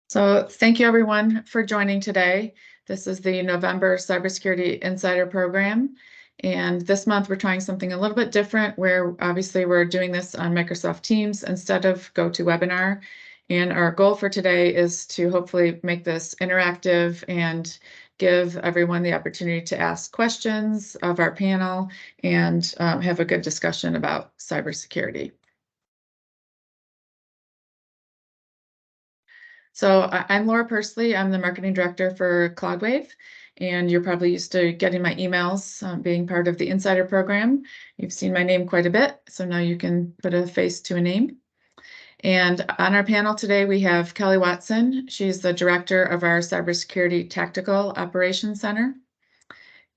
So thank you everyone for joining today. This is the November Cybersecurity Insider Program. And this month we're trying something a little bit different where obviously we're doing this on Microsoft Teams instead of GoToWebinar. And our goal for today is to hopefully make this interactive and give everyone the opportunity to ask questions of our panel and have a good discussion about cybersecurity. So I'm Laura Pursley. I'm the marketing director for CloudWave, and you're probably used to getting my emails, being part of the Insider program. You've seen my name quite a bit, so now you can put a face to a name. And on our panel today, we have Kelly Watson. She's the director of our Cybersecurity Tactical Operations Center.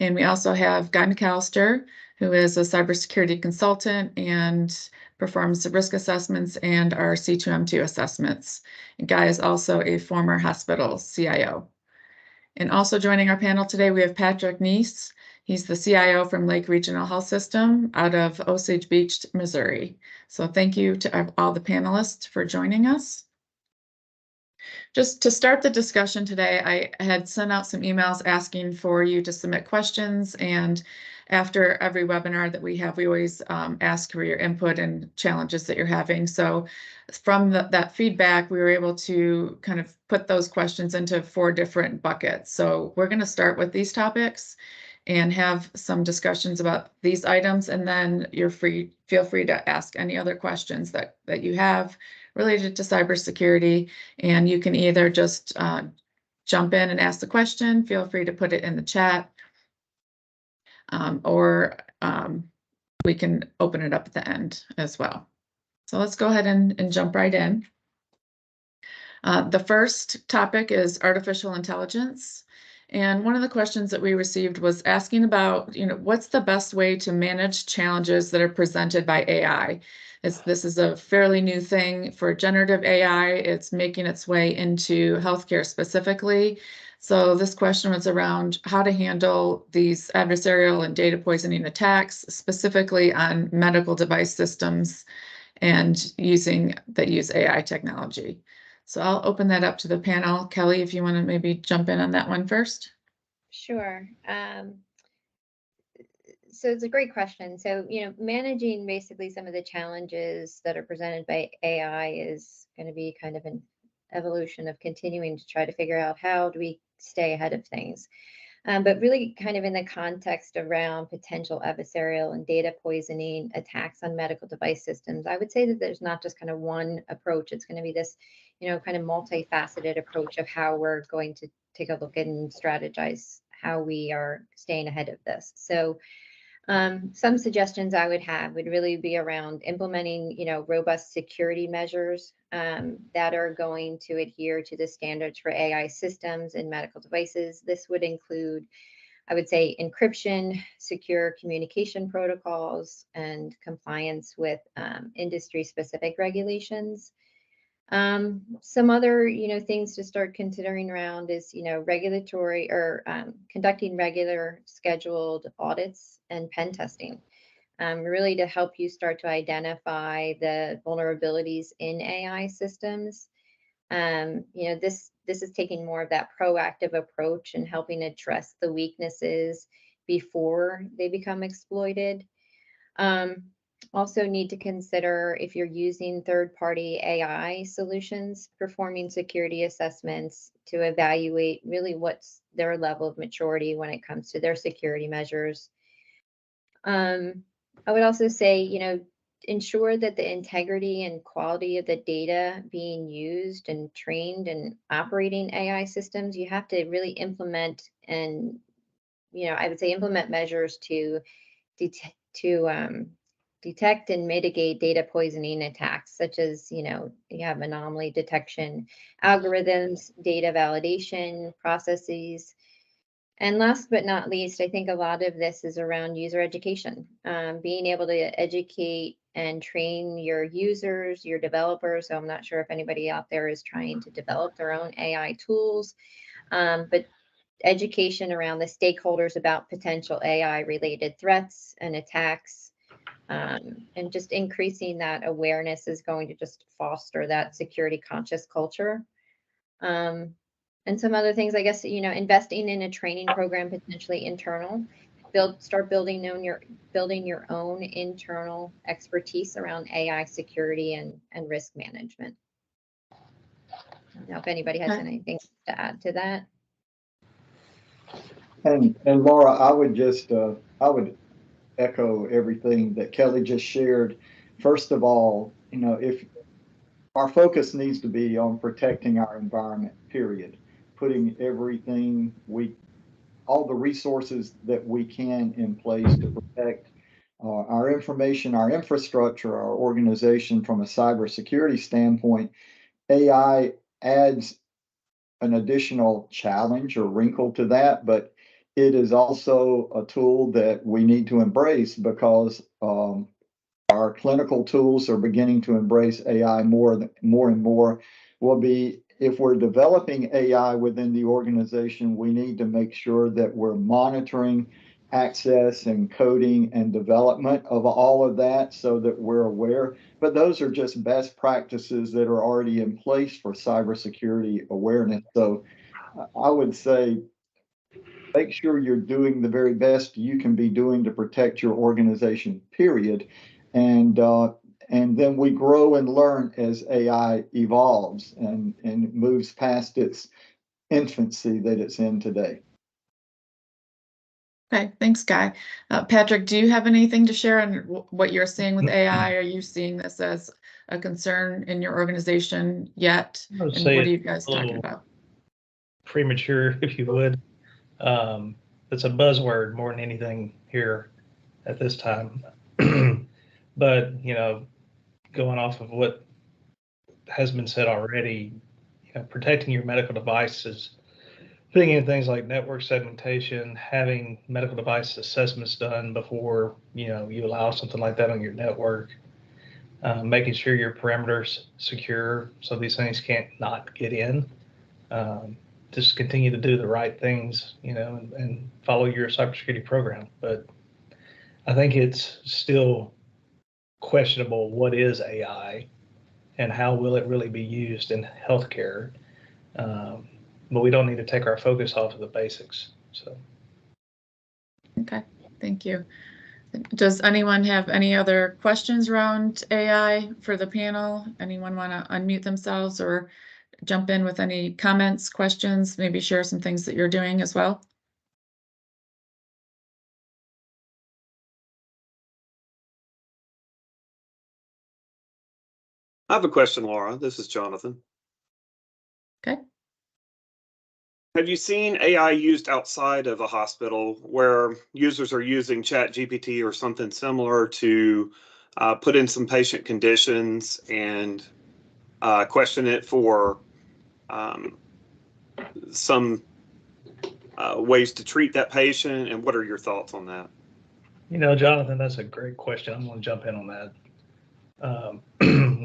And we also have Guy McAllister, who is a cybersecurity consultant and performs the risk assessments and our C2M2 assessments. And Guy is also a former hospital CIO. And also joining our panel today, we have Patrick Neese. He's the CIO from Lake Regional Health System out of Osage Beach, Missouri. So thank you to all the panelists for joining us. Just to start the discussion today, I had sent out some emails asking for you to submit questions, and after every webinar that we have, we always ask for your input and challenges that you're having. So from that feedback, we were able to kind of put those questions into 4 different buckets. So we're going to start with these topics and have some discussions about these items, and then feel free to ask any other questions that you have related to cybersecurity. And you can either just jump in and ask the question, feel free to put it in the chat, or we can open it up at the end as well. So let's go ahead and jump right in. The first topic is artificial intelligence. And one of the questions that we received was asking about, what's the best way to manage challenges that are presented by AI? This is a fairly new thing for generative AI. It's making its way into healthcare specifically. So this question was around how to handle these adversarial and data poisoning attacks, specifically on medical device systems and use AI technology. So I'll open that up to the panel. Kelly, if you want to maybe jump in on that one first. Sure. So it's a great question. So, managing basically some of the challenges that are presented by AI is going to be kind of an evolution of continuing to try to figure out how do we stay ahead of things. But really kind of in the context around potential adversarial and data poisoning attacks on medical device systems, I would say that there's not just kind of one approach. It's going to be this, kind of multifaceted approach of how we're going to take a look and strategize how we are staying ahead of this. So some suggestions I would have would really be around implementing, robust security measures that are going to adhere to the standards for AI systems and medical devices. This would include, I would say, encryption, secure communication protocols, and compliance with industry-specific regulations. Some other, things to start considering around is, regulatory or conducting regular scheduled audits and pen testing, really to help you start to identify the vulnerabilities in AI systems. This is taking more of that proactive approach and helping address the weaknesses before they become exploited. Also need to consider, if you're using third-party AI solutions, performing security assessments to evaluate really what's their level of maturity when it comes to their security measures. I would also say, ensure that the integrity and quality of the data being used and trained and operating AI systems, you have to really implement and, I would say implement measures to detect and mitigate data poisoning attacks, such as, you have anomaly detection algorithms, data validation processes. And last but not least, I think a lot of this is around user education, being able to educate and train your users, your developers. So I'm not sure if anybody out there is trying to develop their own AI tools, but education around the stakeholders about potential AI related threats and attacks. And just increasing that awareness is going to just foster that security conscious culture. And some other things, I guess, investing in a training program, potentially internal, start building your own internal expertise around AI security and risk management. Now, if anybody has Okay. anything to add to that. And Laura, I would echo everything that Kelly just shared. First of all, if our focus needs to be on protecting our environment, period. Putting all the resources that we can in place to protect our information, our infrastructure, our organization from a cybersecurity standpoint. AI adds an additional challenge or wrinkle to that, but it is also a tool that we need to embrace because our clinical tools are beginning to embrace AI more and more. If we're developing AI within the organization, we need to make sure that we're monitoring access and coding and development of all of that so that we're aware. But those are just best practices that are already in place for cybersecurity awareness. So I would say make sure you're doing the very best you can be doing to protect your organization, period. And then we grow and learn as AI evolves and moves past its infancy that it's in today. Okay, thanks, Guy. Patrick, do you have anything to share on what you're seeing with AI? Are you seeing this as a concern in your organization yet? I would And say what are you it's guys a talking little about? premature, if you would. It's a buzzword more than anything here at this time. But, going off of what has been said already, protecting your medical devices, putting in things like network segmentation, having medical device assessments done before, you allow something like that on your network, making sure your perimeter's secure so these things can't not get in. Just continue to do the right things, and follow your cybersecurity program. But I think it's still questionable what is AI and how will it really be used in healthcare. But we don't need to take our focus off of the basics. So. Okay, thank you. Does anyone have any other questions around AI for the panel? Anyone want to unmute themselves or jump in with any comments, questions, maybe share some things that you're doing as well? I have a question, Laura. This is Jonathan. Okay. Have you seen AI used outside of a hospital where users are using ChatGPT or something similar to put in some patient conditions and question it for some ways to treat that patient? And what are your thoughts on that? Jonathan, that's a great question. I'm going to jump in on that.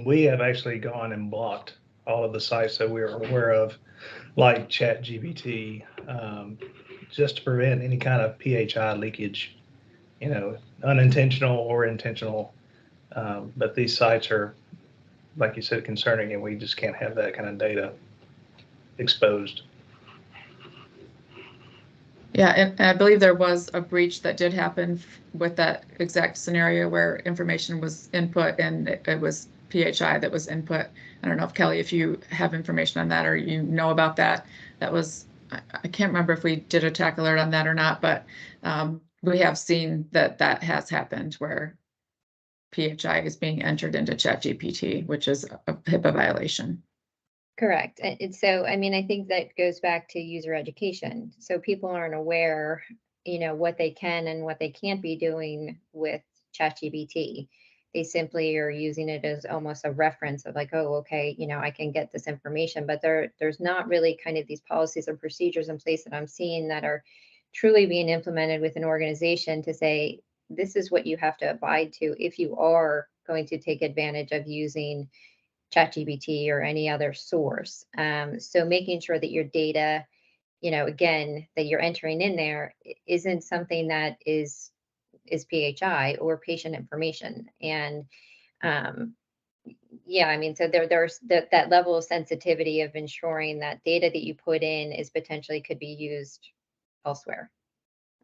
We have actually gone and blocked all of the sites that we are aware of, like ChatGPT, just to prevent any kind of PHI leakage, unintentional or intentional. But these sites are, like you said, concerning, and we just can't have that kind of data exposed. Yeah, and I believe there was a breach that did happen with that exact scenario where information was input and it was PHI that was input. I don't know if Kelly, if you have information on that or you know about that. That was, I can't remember if we did a attack alert on that or not, but we have seen that has happened where PHI is being entered into ChatGPT, which is a HIPAA violation. Correct. And so, I mean, I think that goes back to user education. So people aren't aware, what they can and what they can't be doing with ChatGPT. They simply are using it as almost a reference of like, oh, okay, I can get this information, but there's not really kind of these policies and procedures in place that I'm seeing that are truly being implemented with an organization to say, this is what you have to abide to if you are going to take advantage of using ChatGPT or any other source. So making sure that your data, again, that you're entering in there isn't something that is PHI or patient information. And yeah, I mean, so there's that level of sensitivity of ensuring that data that you put in is potentially could be used elsewhere,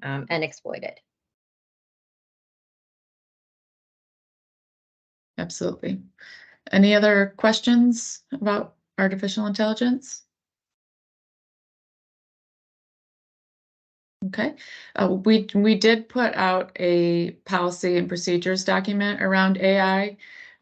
and exploited. Absolutely. Any other questions about artificial intelligence? Okay, we did put out a policy and procedures document around AI,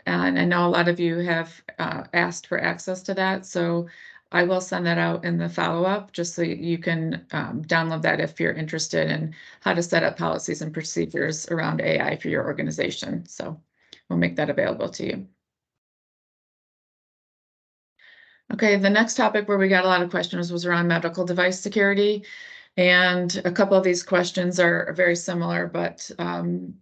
and I know a lot of you have asked for access to that, so I will send that out in the follow-up just so you can download that if you're interested in how to set up policies and procedures around AI for your organization. So we'll make that available to you. Okay, the next topic where we got a lot of questions was around medical device security. And a couple of these questions are very similar, but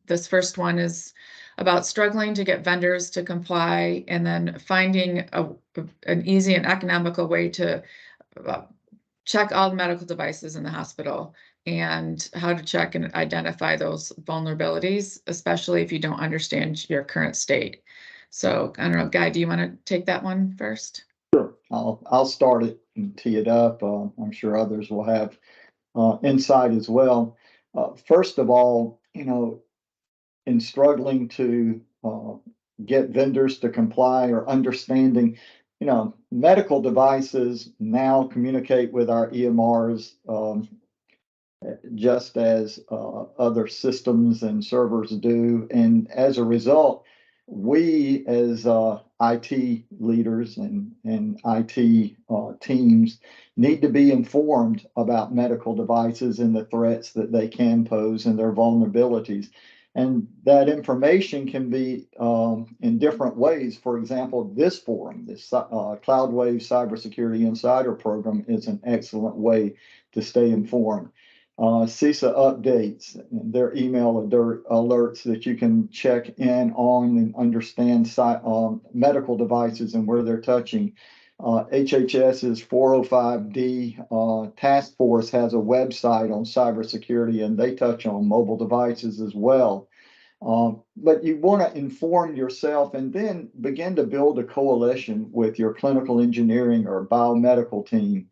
this first one is about struggling to get vendors to comply and then finding an easy and economical way to check all the medical devices in the hospital and how to check and identify those vulnerabilities, especially if you don't understand your current state. So I don't know, Guy, do you want to take that one first? I'll start it and tee it up. I'm sure others will have insight as well. First of all, in struggling to get vendors to comply or understanding, medical devices now communicate with our EMRs just as other systems and servers do. And as a result, we as IT leaders and IT teams need to be informed about medical devices and the threats that they can pose and their vulnerabilities. And that information can be in different ways. For example, this forum, this CloudWave Cybersecurity Insider Program, is an excellent way to stay informed. CISA updates, their email alerts that you can check in on and understand medical devices and where they're touching. HHS's 405D task force has a website on cybersecurity, and they touch on mobile devices as well. But you want to inform yourself and then begin to build a coalition with your clinical engineering or biomedical team,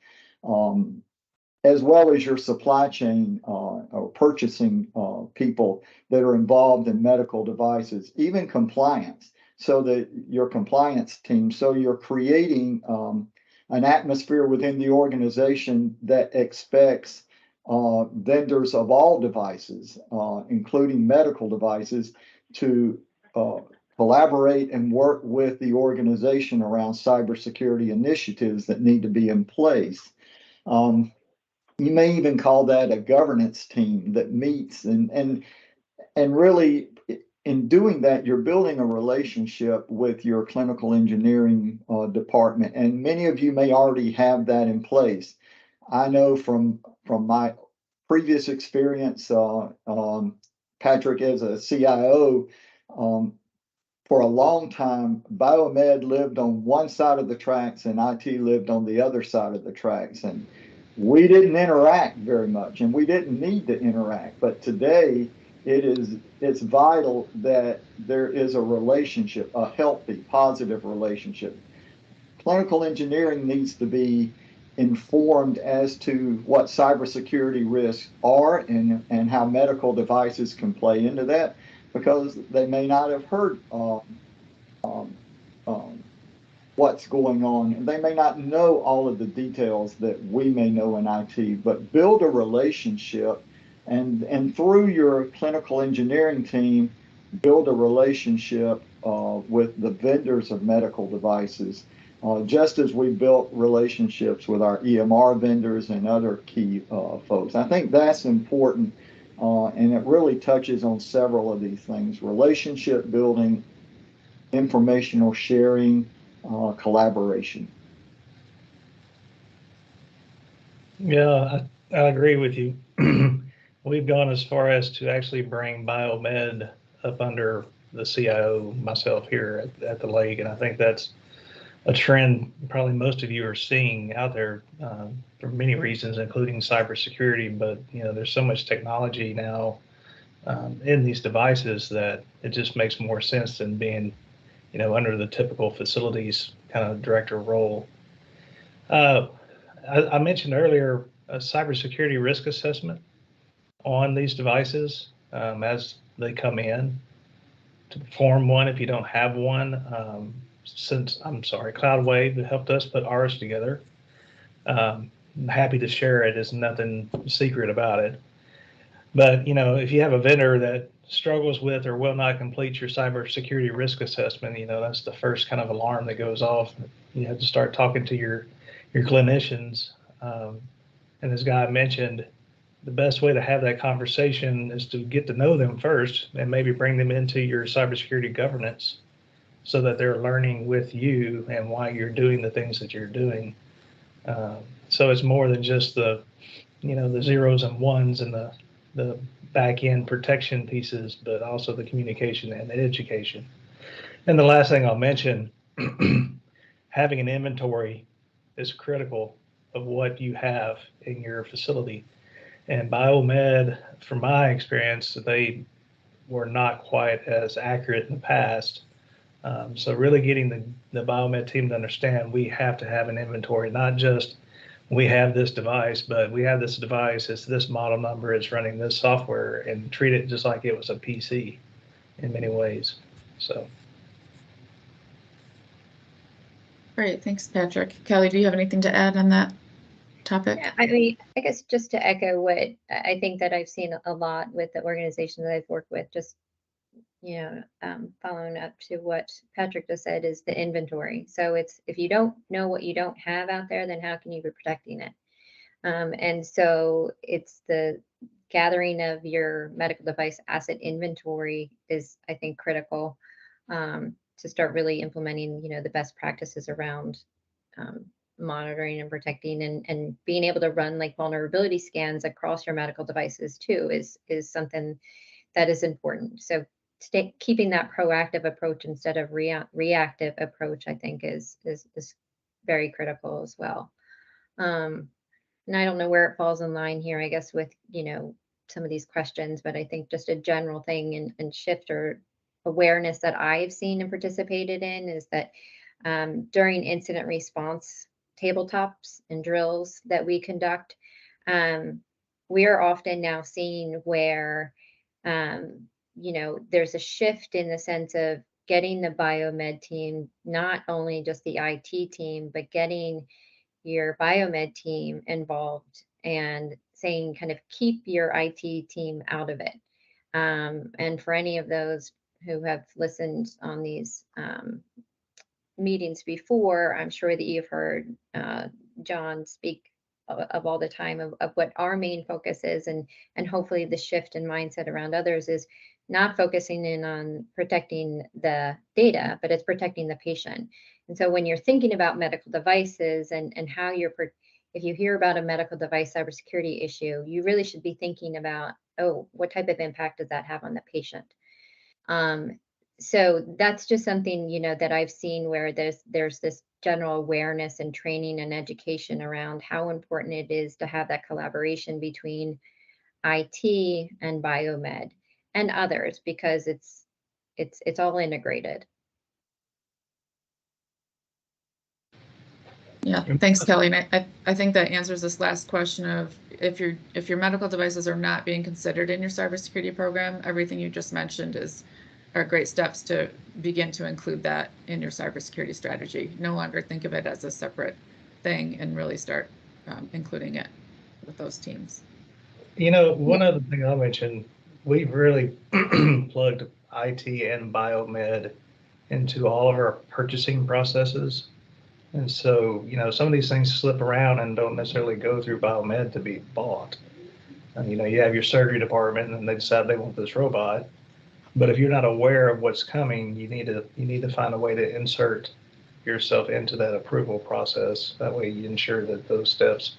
as well as your supply chain or purchasing people that are involved in medical devices, even compliance, so that your compliance team, so you're creating an atmosphere within the organization that expects vendors of all devices, including medical devices, to collaborate and work with the organization around cybersecurity initiatives that need to be in place. You may even call that a governance team that meets and really in doing that, you're building a relationship with your clinical engineering department, and many of you may already have that in place. I know from my previous experience, Patrick, as a CIO, for a long time, biomed lived on one side of the tracks and IT lived on the other side of the tracks. And we didn't interact very much, and we didn't need to interact. But today, it's vital that there is a relationship, a healthy, positive relationship. Clinical engineering needs to be informed as to what cybersecurity risks are and how medical devices can play into that, because they may not have heard what's going on, and they may not know all of the details that we may know in IT. But build a relationship, and through your clinical engineering team, build a relationship with the vendors of medical devices, just as we built relationships with our EMR vendors and other key folks. I think that's important, and it really touches on several of these things: relationship building, informational sharing, collaboration. Yeah, I agree with you. We've gone as far as to actually bring biomed up under the CIO myself here at the lake, and I think that's a trend probably most of you are seeing out there for many reasons, including cybersecurity. But there's so much technology now in these devices that it just makes more sense than being under the typical facilities kind of director role. I mentioned earlier a cybersecurity risk assessment on these devices as they come in. To perform one if you don't have one. CloudWave helped us put ours together. I'm happy to share it. There's nothing secret about it. But if you have a vendor that struggles with or will not complete your cybersecurity risk assessment, that's the first kind of alarm that goes off. You have to start talking to your clinicians. And as Guy mentioned, the best way to have that conversation is to get to know them first and maybe bring them into your cybersecurity governance so that they're learning with you and why you're doing the things that you're doing. So it's more than just the zeros and ones and the back end protection pieces, but also the communication and the education. And the last thing I'll mention, having an inventory is critical of what you have in your facility. And biomed, from my experience, they were not quite as accurate in the past. So really getting the biomed team to understand we have to have an inventory, not just we have this device, but we have this device, it's this model number, it's running this software, and treat it just like it was a PC in many ways. So. Great, thanks, Patrick. Kelly, do you have anything to add on that topic? Yeah, I mean, I guess just to echo what I think that I've seen a lot with the organizations that I've worked with, just following up to what Patrick just said, is the inventory. So it's, if you don't know what you don't have out there, then how can you be protecting it? And so it's the gathering of your medical device asset inventory is, I think, critical to start really implementing, the best practices around monitoring and protecting, and being able to run like vulnerability scans across your medical devices too is something that is important. So keeping that proactive approach instead of reactive approach, I think is very critical as well. And I don't know where it falls in line here, I guess, with, some of these questions, but I think just a general thing and shift or awareness that I've seen and participated in is that during incident response tabletops and drills that we conduct, we are often now seeing where, there's a shift in the sense of getting the biomed team, not only just the IT team, but getting your biomed team involved and saying kind of keep your IT team out of it. And for any of those who have listened on these meetings before, I'm sure that you've heard John speak of all the time of what our main focus is, and hopefully the shift in mindset around others is not focusing in on protecting the data, but it's protecting the patient. And so when you're thinking about medical devices and how if you hear about a medical device cybersecurity issue, you really should be thinking about, oh, what type of impact does that have on the patient? So that's just something, that I've seen where there's this general awareness and training and education around how important it is to have that collaboration between IT and biomed and others, because it's all integrated. Yeah, thanks, Kelly. And I think that answers this last question of if your medical devices are not being considered in your cybersecurity program, everything you just mentioned are great steps to begin to include that in your cybersecurity strategy. No longer think of it as a separate thing and really start including it with those teams. One other thing I'll mention, we've really plugged IT and biomed into all of our purchasing processes. And so, some of these things slip around and don't necessarily go through biomed to be bought. And, you have your surgery department and they decide they want this robot. But if you're not aware of what's coming, you need to find a way to insert yourself into that approval process. That way you ensure that those steps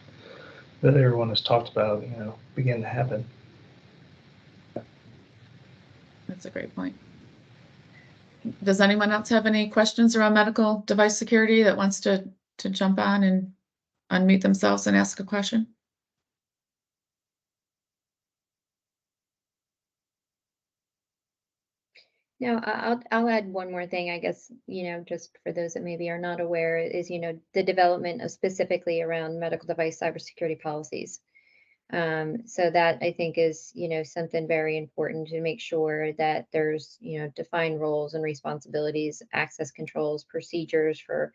that everyone has talked about, begin to happen. That's a great point. Does anyone else have any questions around medical device security that wants to jump on and unmute themselves and ask a question? Now, I'll add one more thing, I guess, just for those that maybe are not aware, is, the development of specifically around medical device cybersecurity policies. So that I think is, something very important to make sure that there's, defined roles and responsibilities, access controls, procedures for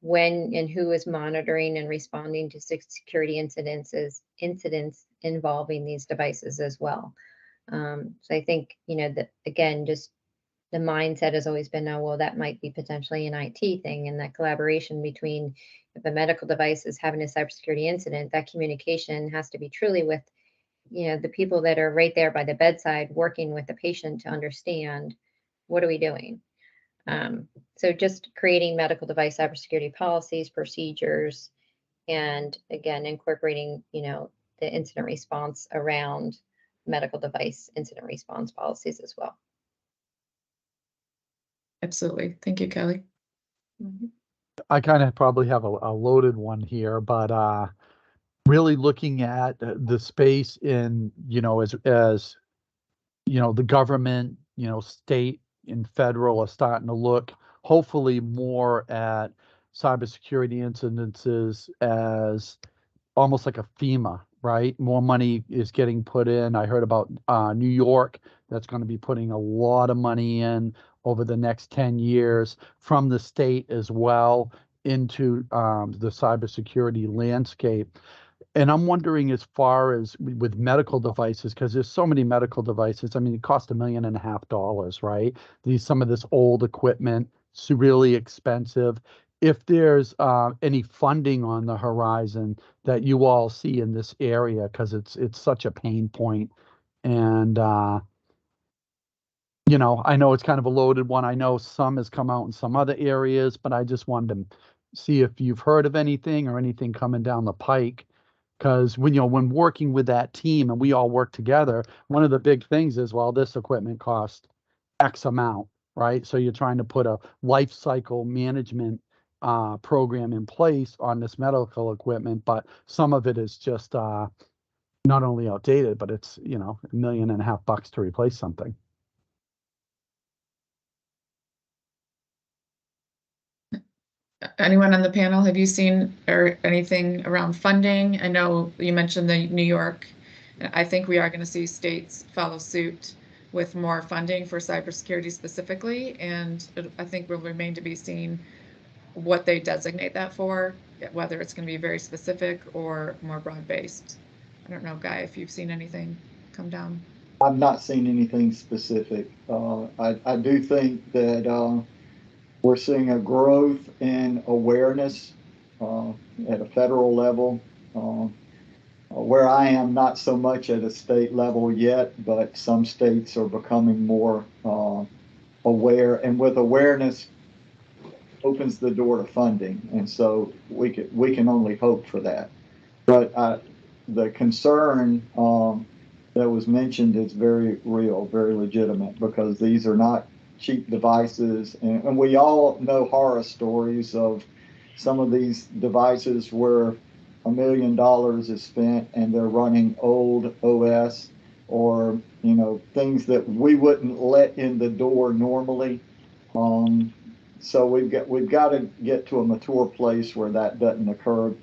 when and who is monitoring and responding to security incidents involving these devices as well. So I think, that again, just the mindset has always been, oh, well, that might be potentially an IT thing, and that collaboration between if a medical device is having a cybersecurity incident, that communication has to be truly with, the people that are right there by the bedside working with the patient to understand what are we doing. So just creating medical device cybersecurity policies, procedures, and again, incorporating, the incident response around medical device incident response policies as well. Absolutely. Thank you, Kelly. Mhm. I kind of probably have a loaded one here, but really looking at the space in, as the government, state and federal are starting to look hopefully more at cybersecurity incidences as almost like a FEMA, right? More money is getting put in. I heard about New York that's going to be putting a lot of money in over the next 10 years from the state as well into the cybersecurity landscape. And I'm wondering, as far as with medical devices, because there's so many medical devices. I mean, it costs $1.5 million, right? Some of this old equipment, it's really expensive. If there's any funding on the horizon that you all see in this area, because it's such a pain point, and I know it's kind of a loaded one. I know some has come out in some other areas, but I just wanted to see if you've heard of anything or anything coming down the pike. Because when working with that team and we all work together, one of the big things is, well, this equipment costs X amount, right? So you're trying to put a life cycle management program in place on this medical equipment, but some of it is just not only outdated, but it's $1.5 million to replace something. Anyone on the panel, have you seen or anything around funding? I know you mentioned the New York. I think we are going to see states follow suit with more funding for cybersecurity specifically, and I think will remain to be seen what they designate that for, whether it's going to be very specific or more broad-based. I don't know, Guy, if you've seen anything come down. I've not seen anything specific. I do think that we're seeing a growth in awareness at a federal level. Where I am, not so much at a state level yet, but some states are becoming more aware, and with awareness opens the door to funding, and so we can only hope for that. But the concern that was mentioned is very real, very legitimate, because these are not cheap devices, and we all know horror stories of some of these devices where $1 million is spent and they're running old OS, or things that we wouldn't let in the door normally. So we've got to get to a mature place where that doesn't occur.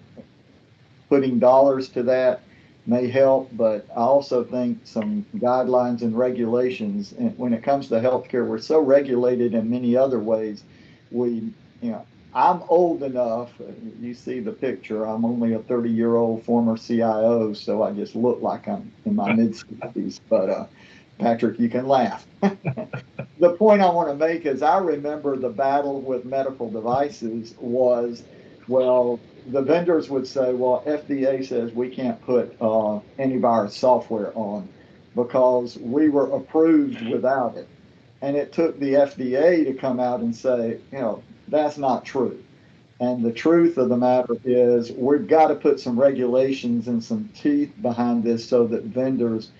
Putting dollars to that may help, but I also think some guidelines and regulations. And when it comes to healthcare, we're so regulated in many other ways. I'm old enough. You see the picture. I'm only a 30-year-old former CIO, so I just look like I'm in my mid-60s. But Patrick, you can laugh. The point I want to make is I remember the battle with medical devices was, well, the vendors would say, well, FDA says we can't put antivirus software on because we were approved without it. And it took the FDA to come out and say, that's not true. And the truth of the matter is we've got to put some regulations and some teeth behind this so that vendors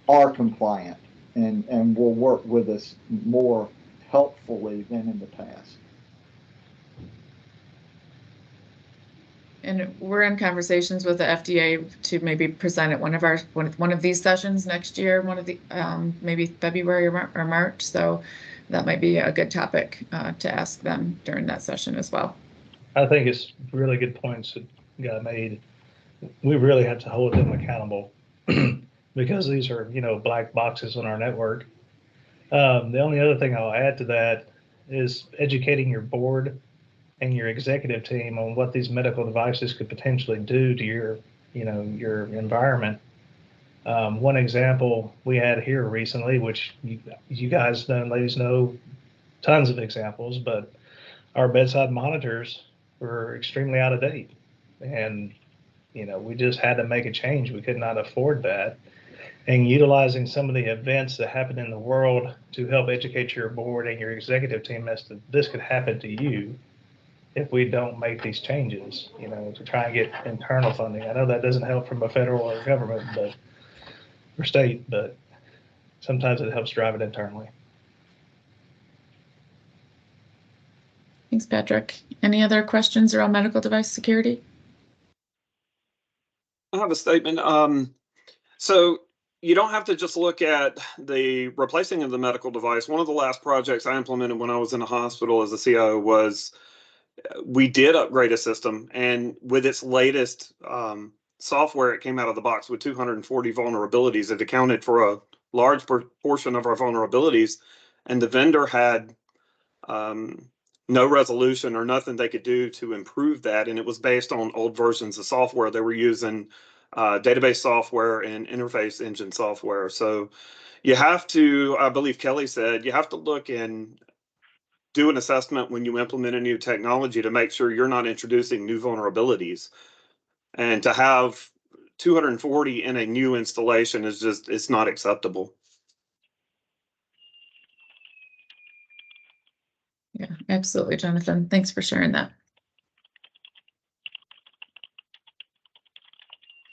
are compliant and will work with us more helpfully than in the past. And we're in conversations with the FDA to maybe present at one of these sessions next year, one of the maybe February or March. So that might be a good topic to ask them during that session as well. I think it's really good points that got made. We really have to hold them accountable because these are, black boxes on our network. The only other thing I'll add to that is educating your board and your executive team on what these medical devices could potentially do to your environment. One example we had here recently, which you guys ladies know tons of examples, but our bedside monitors were extremely out of date. And, we just had to make a change. We could not afford that. And utilizing some of the events that happen in the world to help educate your board and your executive team as to this could happen to you if we don't make these changes, to try and get internal funding. I know that doesn't help from a federal or government, or state, but sometimes it helps drive it internally. Thanks, Patrick. Any other questions around medical device security? I have a statement. So you don't have to just look at the replacing of the medical device. One of the last projects I implemented when I was in a hospital as a CIO was we did upgrade a system, and with its latest software, it came out of the box with 240 vulnerabilities. It accounted for a large portion of our vulnerabilities, and the vendor had no resolution or nothing they could do to improve that. And it was based on old versions of software. They were using database software and interface engine software. So you have to, I believe Kelly said, you have to look and do an assessment when you implement a new technology to make sure you're not introducing new vulnerabilities. And to have 240 in a new installation is just, it's not acceptable. Yeah, absolutely, Jonathan. Thanks for sharing that.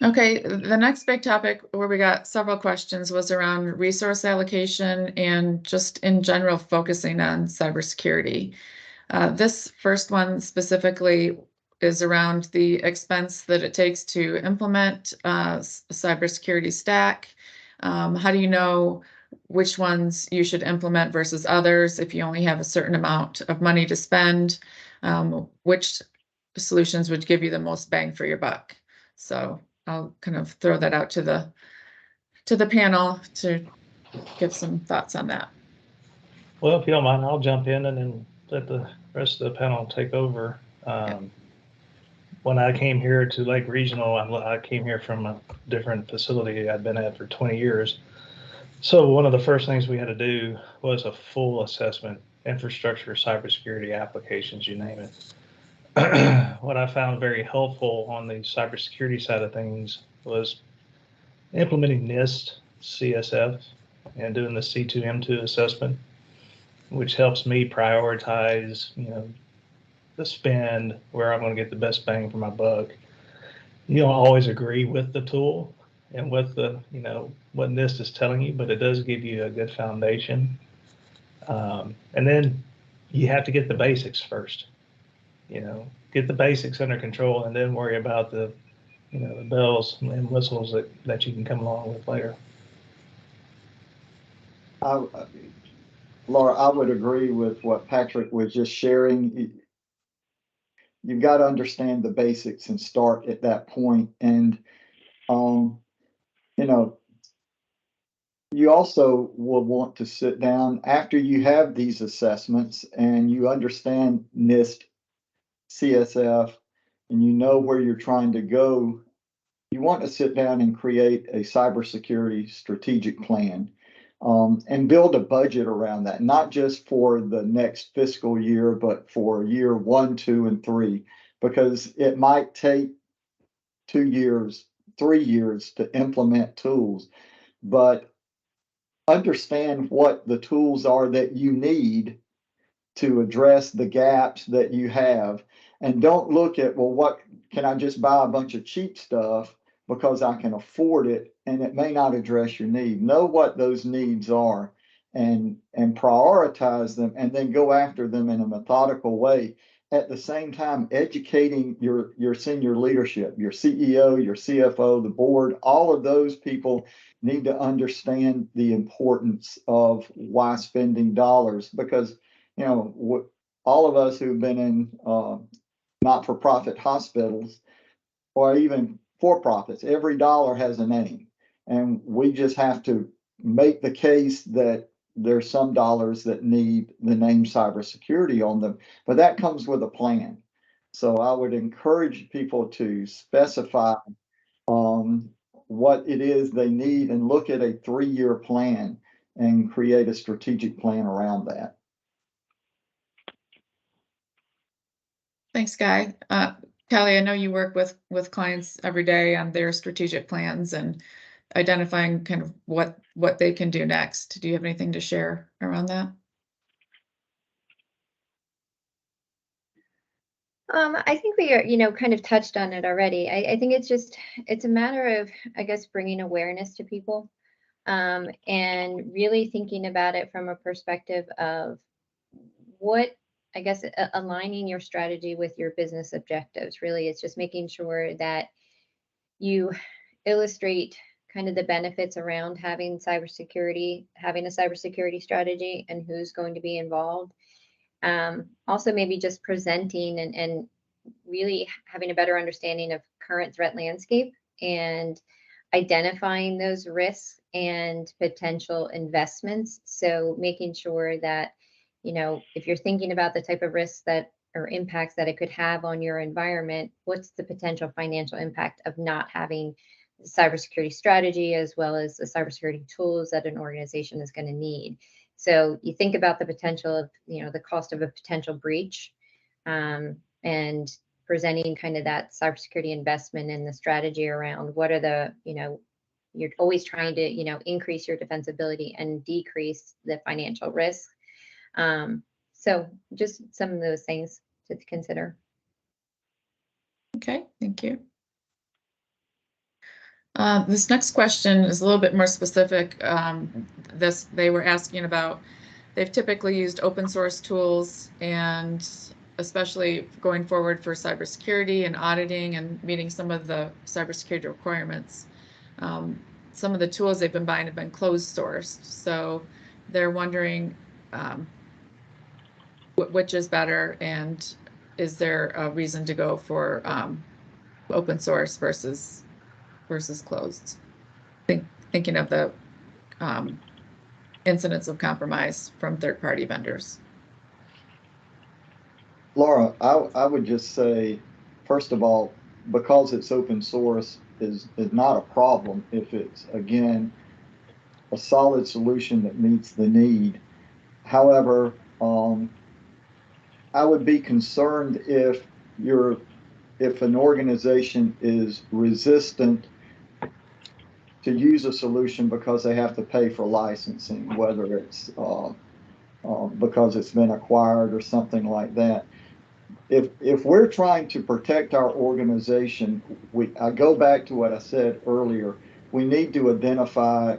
Okay, the next big topic where we got several questions was around resource allocation and just in general focusing on cybersecurity. This first one specifically is around the expense that it takes to implement a cybersecurity stack. How do you know which ones you should implement versus others if you only have a certain amount of money to spend? Which solutions would give you the most bang for your buck? So I'll kind of throw that out to the panel to give some thoughts on that. Well, if you don't mind, I'll jump in and then let the rest of the panel take over. When I came here to Lake Regional, I came here from a different facility I'd been at for 20 years. So one of the first things we had to do was a full assessment, infrastructure, cybersecurity applications, you name it. What I found very helpful on the cybersecurity side of things was implementing NIST, CSF, and doing the C2M2 assessment, which helps me prioritize, the spend, where I'm going to get the best bang for my buck. You don't always agree with the tool and with the, what NIST is telling you, but it does give you a good foundation. And then you have to get the basics first, get the basics under control and then worry about the, the bells and whistles that you can come along with later. Laura, I would agree with what Patrick was just sharing. You've got to understand the basics and start at that point. And, you also will want to sit down after you have these assessments and you understand NIST, CSF, and you know where you're trying to go. You want to sit down and create a cybersecurity strategic plan. And build a budget around that, not just for the next fiscal year, but for year 1, 2, and 3, because it might take 2 years, 3 years to implement tools. But understand what the tools are that you need to address the gaps that you have. And don't look at, well, what can I just buy a bunch of cheap stuff because I can afford it, and it may not address your need. Know what those needs are and prioritize them, and then go after them in a methodical way. at the same time educating your senior leadership, your CEO, your CFO, the board. All of those people need to understand the importance of why spending dollars, because all of us who've been in not-for-profit hospitals or even for-profits, every dollar has a name, and we just have to make the case that there's some dollars that need the name cybersecurity on them, but that comes with a plan. So I would encourage people to specify what it is they need and look at a 3-year plan and create a strategic plan around that. Thanks, Guy. Kelly, I know you work with clients every day on their strategic plans and identifying kind of what they can do next. Do you have anything to share around that? I think we are, kind of touched on it already. I think it's a matter of, I guess, bringing awareness to people, and really thinking about it from a perspective of what, I guess, aligning your strategy with your business objectives. Really, it's just making sure that you illustrate kind of the benefits around having a cybersecurity strategy and who's going to be involved. Also, maybe just presenting and really having a better understanding of current threat landscape and identifying those risks and potential investments. So making sure that, if you're thinking about the type of risks that or impacts that it could have on your environment, what's the potential financial impact of not having the cybersecurity strategy as well as the cybersecurity tools that an organization is going to need. So you think about the potential of, the cost of a potential breach, and presenting kind of that cybersecurity investment and the strategy around what are the, you're always trying to, increase your defensibility and decrease the financial risk. So just some of those things to consider. Okay, thank you. This next question is a little bit more specific. They were asking about, they've typically used open source tools, and especially going forward for cybersecurity and auditing and meeting some of the cybersecurity requirements. Some of the tools they've been buying have been closed sourced. So they're wondering which is better, and is there a reason to go for open source versus closed? Thinking of the incidents of compromise from third-party vendors. Laura, I would just say, first of all, because it's open source is not a problem if it's, again, a solid solution that meets the need. However, I would be concerned if an organization is resistant to use a solution because they have to pay for licensing, whether it's because it's been acquired or something like that. If we're trying to protect our organization, I go back to what I said earlier. We need to identify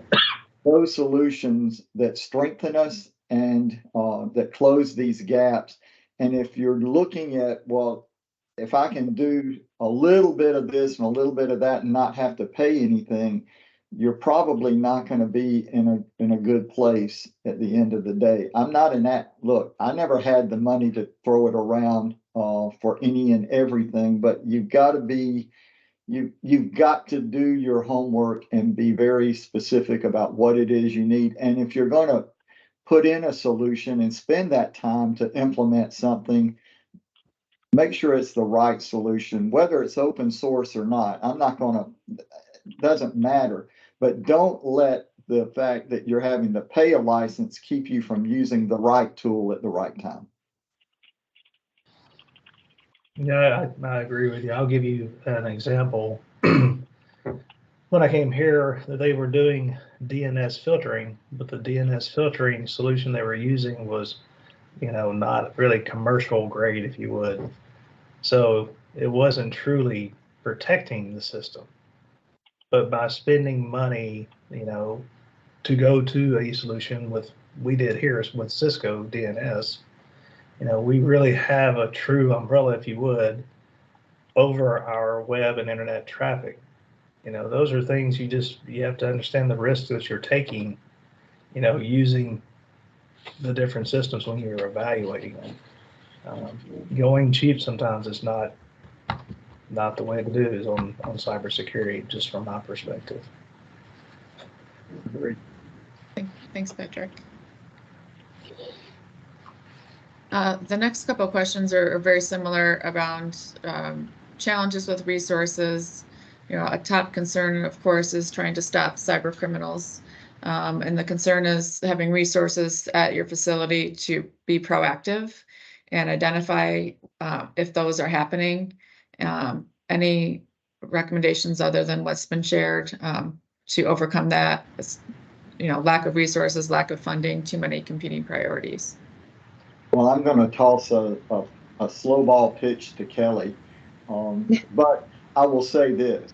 those solutions that strengthen us and that close these gaps. And if you're looking at, well, if I can do a little bit of this and a little bit of that and not have to pay anything, you're probably not going to be in a good place at the end of the day. I'm not in that. Look, I never had the money to throw it around for any and everything, but you've got to do your homework and be very specific about what it is you need. And if you're going to put in a solution and spend that time to implement something, make sure it's the right solution, whether it's open source or not. Doesn't matter, but don't let the fact that you're having to pay a license keep you from using the right tool at the right time. Yeah, I agree with you. I'll give you an example. When I came here, they were doing DNS filtering, but the DNS filtering solution they were using was, not really commercial grade, if you would. So it wasn't truly protecting the system. But by spending money, to go to a solution we did here with Cisco DNS, we really have a true umbrella, if you would, over our web and internet traffic. Those are things you have to understand the risks that you're taking, using the different systems when you're evaluating them. Going cheap sometimes is not the way to do it is on cybersecurity, just from my perspective. Thanks, Patrick. The next couple of questions are very similar around challenges with resources. A top concern, of course, is trying to stop cyber criminals. And the concern is having resources at your facility to be proactive and identify if those are happening. Any recommendations other than what's been shared to overcome that? Lack of resources, lack of funding, too many competing priorities. Well, I'm going to toss a slow ball pitch to Kelly, but I will say this,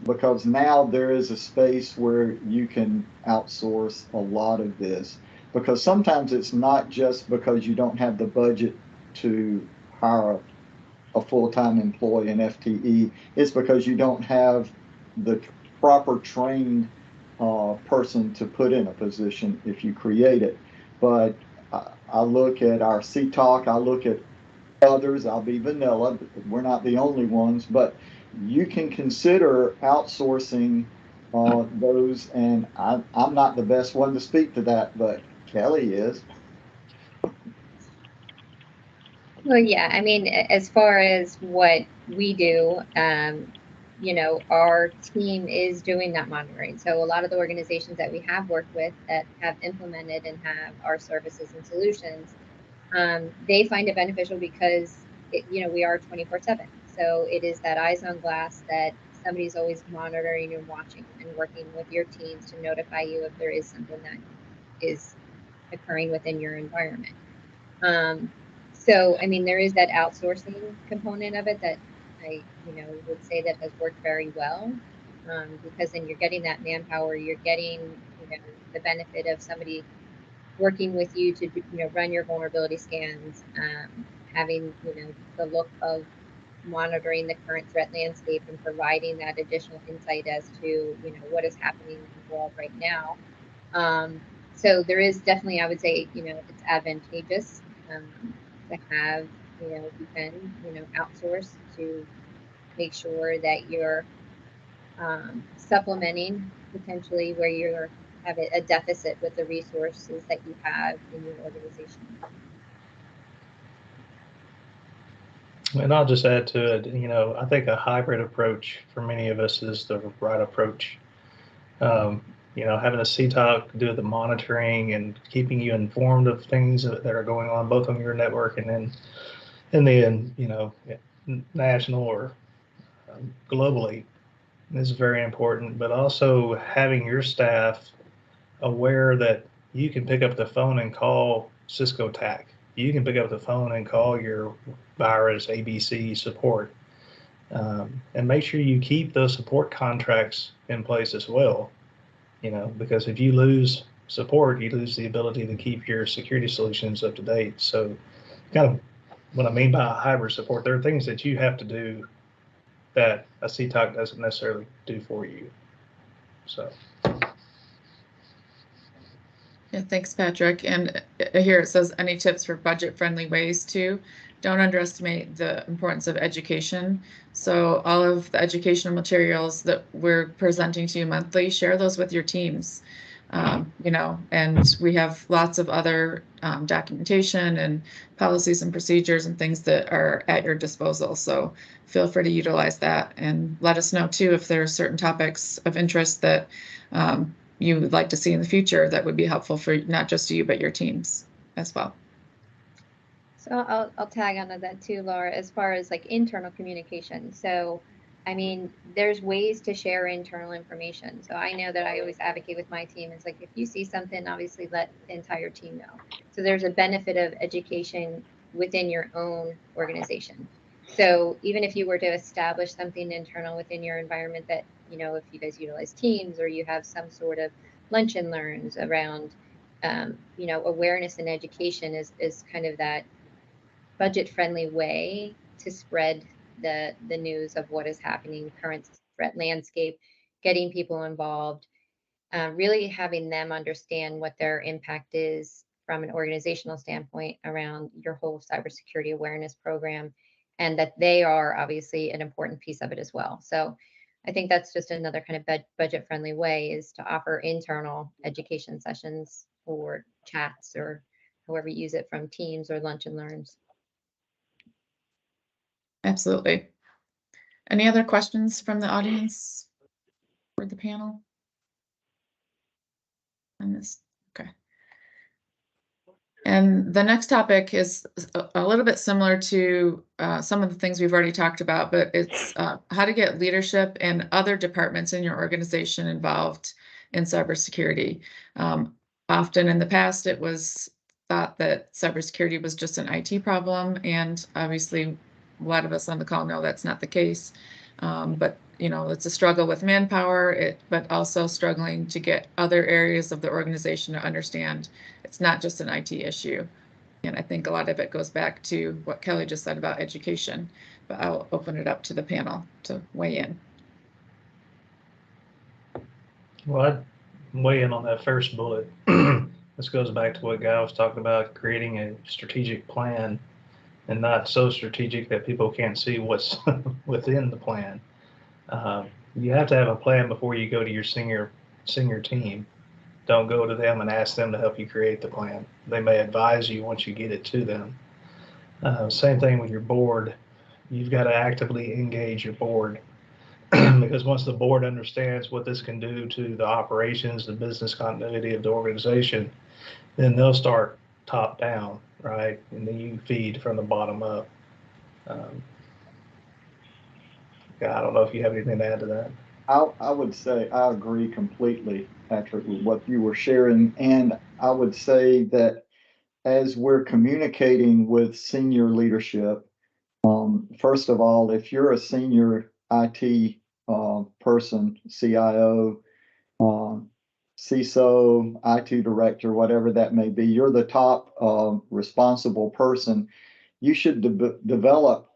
because now there is a space where you can outsource a lot of this, because sometimes it's not just because you don't have the budget to hire a full-time employee, an FTE, it's because you don't have the proper trained person to put in a position if you create it. But I look at our CTOC, I look at others, I'll be vanilla, we're not the only ones, but you can consider outsourcing those, and I'm not the best one to speak to that, but Kelly is. Well, yeah, I mean, as far as what we do, our team is doing that monitoring. So a lot of the organizations that we have worked with that have implemented and have our services and solutions, they find it beneficial because, we are 24/7. So it is that eyes on glass that somebody's always monitoring and watching and working with your teams to notify you if there is something that is occurring within your environment. So, I mean, there is that outsourcing component of it that I, would say that has worked very well, because then you're getting that manpower, you're getting, the benefit of somebody working with you to, run your vulnerability scans, having, the look of monitoring the current threat landscape and providing that additional insight as to, what is happening in the world right now. So there is definitely, I would say, it's advantageous to have, you can, outsource to make sure that you're supplementing potentially where you're have a deficit with the resources that you have in your organization. And I'll just add to it, I think a hybrid approach for many of us is the right approach. Having a CTOC do the monitoring and keeping you informed of things that are going on both on your network and then national or globally is very important, but also having your staff aware that you can pick up the phone and call Cisco TAC. You can pick up the phone and call your virus ABC support, and make sure you keep those support contracts in place as well. Because if you lose support, you lose the ability to keep your security solutions up to date. So, kind of what I mean by hybrid support, there are things that you have to do that a CTOC doesn't necessarily do for you. So. Yeah, thanks, Patrick. And here it says, any tips for budget-friendly ways to? Don't underestimate the importance of education. So all of the educational materials that we're presenting to you monthly, share those with your teams. And we have lots of other documentation and policies and procedures and things that are at your disposal. So feel free to utilize that, and let us know too if there are certain topics of interest that you would like to see in the future that would be helpful for not just you, but your teams as well. So I'll tag onto that too, Laura, as far as like internal communication. So, I mean, there's ways to share internal information. So I know that I always advocate with my team. It's like, if you see something, obviously let the entire team know. So there's a benefit of education within your own organization. So even if you were to establish something internal within your environment that, if you guys utilize Teams or you have some sort of lunch and learns around, awareness and education is kind of that budget-friendly way to spread the news of what is happening, current threat landscape, getting people involved, really having them understand what their impact is from an organizational standpoint around your whole cybersecurity awareness program, and that they are obviously an important piece of it as well. So I think that's just another kind of budget-friendly way, is to offer internal education sessions or chats or however you use it, from Teams or Lunch and Learns. Absolutely. Any other questions from the audience for the panel on this? Okay. And the next topic is a little bit similar to some of the things we've already talked about, but it's how to get leadership and other departments in your organization involved in cybersecurity. Often in the past, it was thought that cybersecurity was just an IT problem, and obviously a lot of us on the call know that's not the case. But you know, it's a struggle with manpower, but also struggling to get other areas of the organization to understand it's not just an IT issue. And I think a lot of it goes back to what Kelly just said about education, but I'll open it up to the panel to weigh in. Well, I'd weigh in on that first bullet. This goes back to what Guy was talking about, creating a strategic plan, and not so strategic that people can't see what's within the plan. You have to have a plan before you go to your senior team. Don't go to them and ask them to help you create the plan. They may advise you once you get it to them. Same thing with your board. You've got to actively engage your board because once the board understands what this can do to the operations, the business continuity of the organization, then they'll start top down, right? And then you feed from the bottom up. I don't know if you have anything to add to that. I would say I agree completely, Patrick, with what you were sharing. And I would say that as we're communicating with senior leadership, first of all, if you're a senior IT person, CIO, CISO, IT director, whatever that may be, you're the top responsible person. You should develop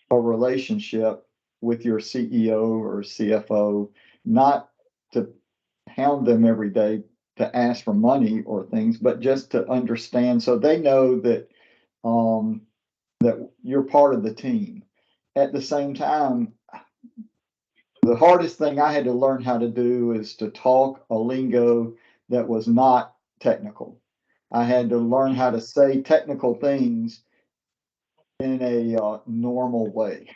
a relationship with your CEO or CFO, not to hound them every day to ask for money or things, but just to understand so they know that that you're part of the team. At the same time, the hardest thing I had to learn how to do is to talk a lingo that was not technical. I had to learn how to say technical things in a normal way.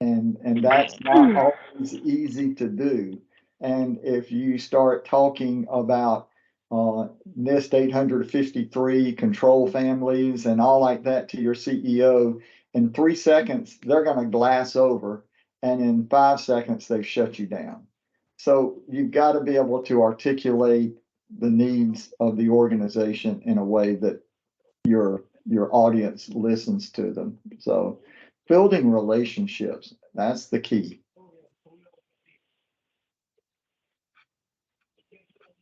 And that's not always easy to do. And if you start talking about NIST 853 control families and all like that to your CEO, in 3 seconds, they're going to glass over. And in 5 seconds, they've shut you down. So you've got to be able to articulate the needs of the organization in a way that your audience listens to them. So building relationships, that's the key.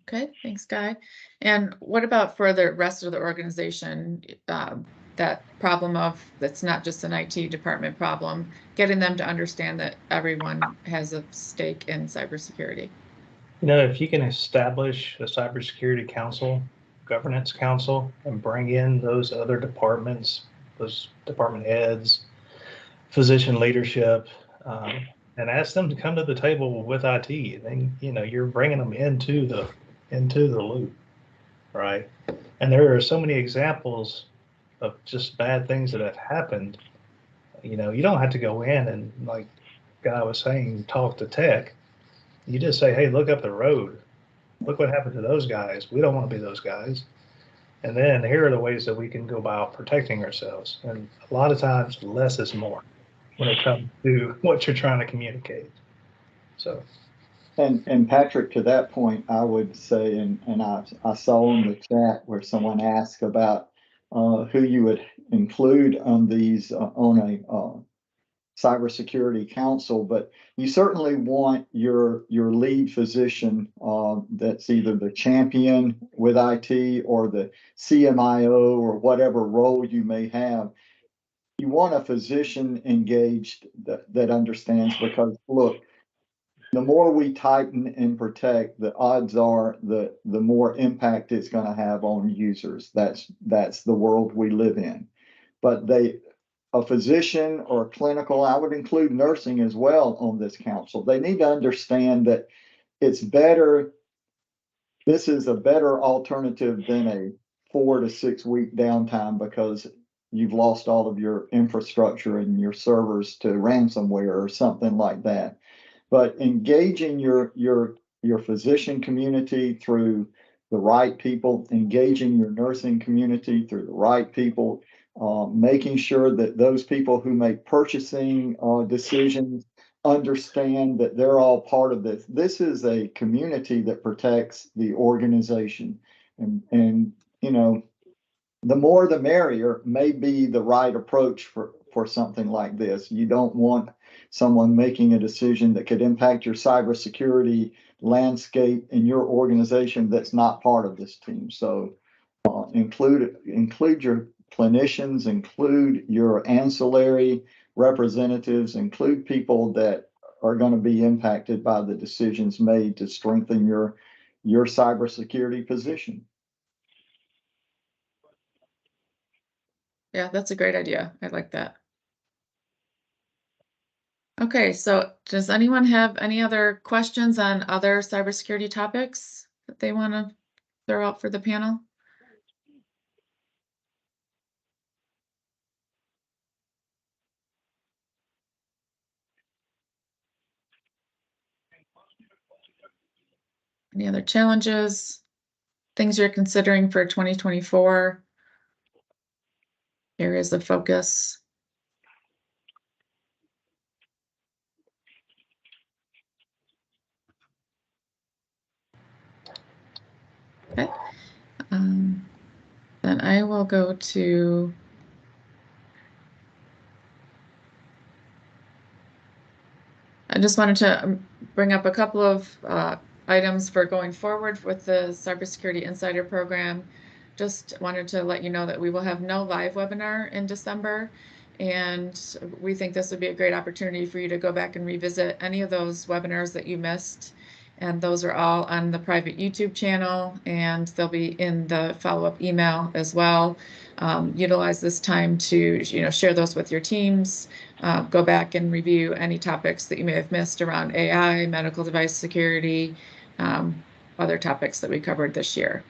Okay, thanks, Guy. And what about for the rest of the organization, that problem of that's not just an IT department problem, getting them to understand that everyone has a stake in cybersecurity? You know, if you can establish a cybersecurity council, governance council, and bring in those other departments, those department heads, physician leadership, and ask them to come to the table with IT, then you know you're bringing them into the loop, right? And there are so many examples of just bad things that have happened. You know, you don't have to go in and, like Guy was saying, talk to tech. You just say, hey, look up the road. Look what happened to those guys. We don't want to be those guys. And then here are the ways that we can go about protecting ourselves. And a lot of times, less is more when it comes to what you're trying to communicate. So. And Patrick, to that point, I would say, and I saw in the chat where someone asked about who you would include on these on a cybersecurity council, but you certainly want your lead physician that's either the champion with IT or the CMIO or whatever role you may have. you want a physician engaged that understands, because look, the more we tighten and protect, the odds are the more impact it's going to have on users. That's the world we live in. But a physician or clinical, I would include nursing as well on this council. They need to understand that it's better. This is a better alternative than a 4 to 6 week downtime because you've lost all of your infrastructure and your servers to ransomware or something like that. But engaging your physician community through the right people, engaging your nursing community through the right people, making sure that those people who make purchasing decisions understand that they're all part of this. This is a community that protects the organization, and you know, the more the merrier may be the right approach for something like this. You don't want someone making a decision that could impact your cybersecurity landscape in your organization that's not part of this team. So include your clinicians, include your ancillary representatives, include people that are going to be impacted by the decisions made to strengthen your cybersecurity position. Yeah, that's a great idea. I like that. Okay, so does anyone have any other questions on other cybersecurity topics that they want to throw out for the panel? Any other challenges, things you're considering for 2024, areas of focus? Okay. Then I will go to I just wanted to bring up a couple of items for going forward with the Cybersecurity Insider Program. Just wanted to let you know that we will have no live webinar in December, and we think this would be a great opportunity for you to go back and revisit any of those webinars that you missed. And those are all on the private YouTube channel, and they'll be in the follow-up email as well. Utilize this time to share those with your teams. Go back and review any topics that you may have missed around AI, medical device security, other topics that we covered this year.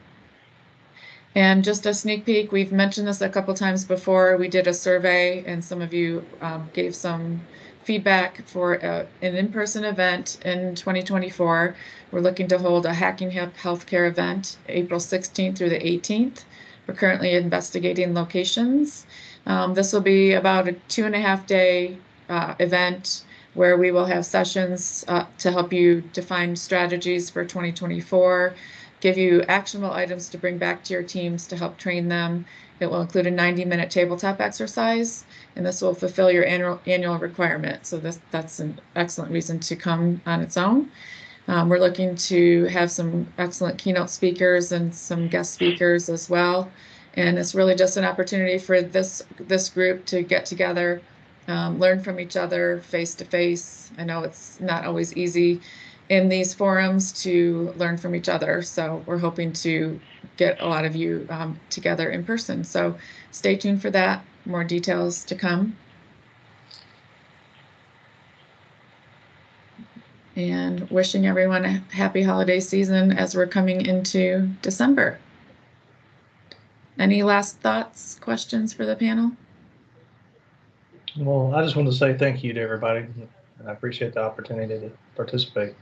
And just a sneak peek, we've mentioned this a couple times before. We did a survey and some of you gave some feedback for an in-person event in 2024. We're looking to hold a Hacking Healthcare event April 16th through the 18th. We're currently investigating locations. This will be about a 2.5-day event where we will have sessions to help you define strategies for 2024, give you actionable items to bring back to your teams to help train them. It will include a 90-minute tabletop exercise, and this will fulfill your annual requirement. So that's an excellent reason to come on its own. We're looking to have some excellent keynote speakers and some guest speakers as well. And it's really just an opportunity for this group to get together, learn from each other face to face. I know it's not always easy in these forums to learn from each other. So we're hoping to get a lot of you together in person. So stay tuned for that. More details to come. And wishing everyone a happy holiday season as we're coming into December. Any last thoughts, questions for the panel? Well, I just want to say thank you to everybody, and I appreciate the opportunity to participate.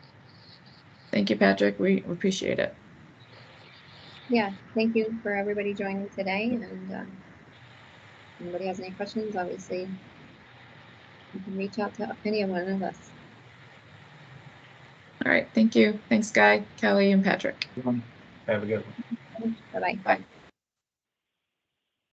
Thank you, Patrick. We appreciate it. Yeah, thank you for everybody joining today. And if anybody has any questions, obviously you can reach out to any one of us. All right, thank you. Thanks, Guy, Kelly, and Patrick. Have a good one. Bye-bye. Bye.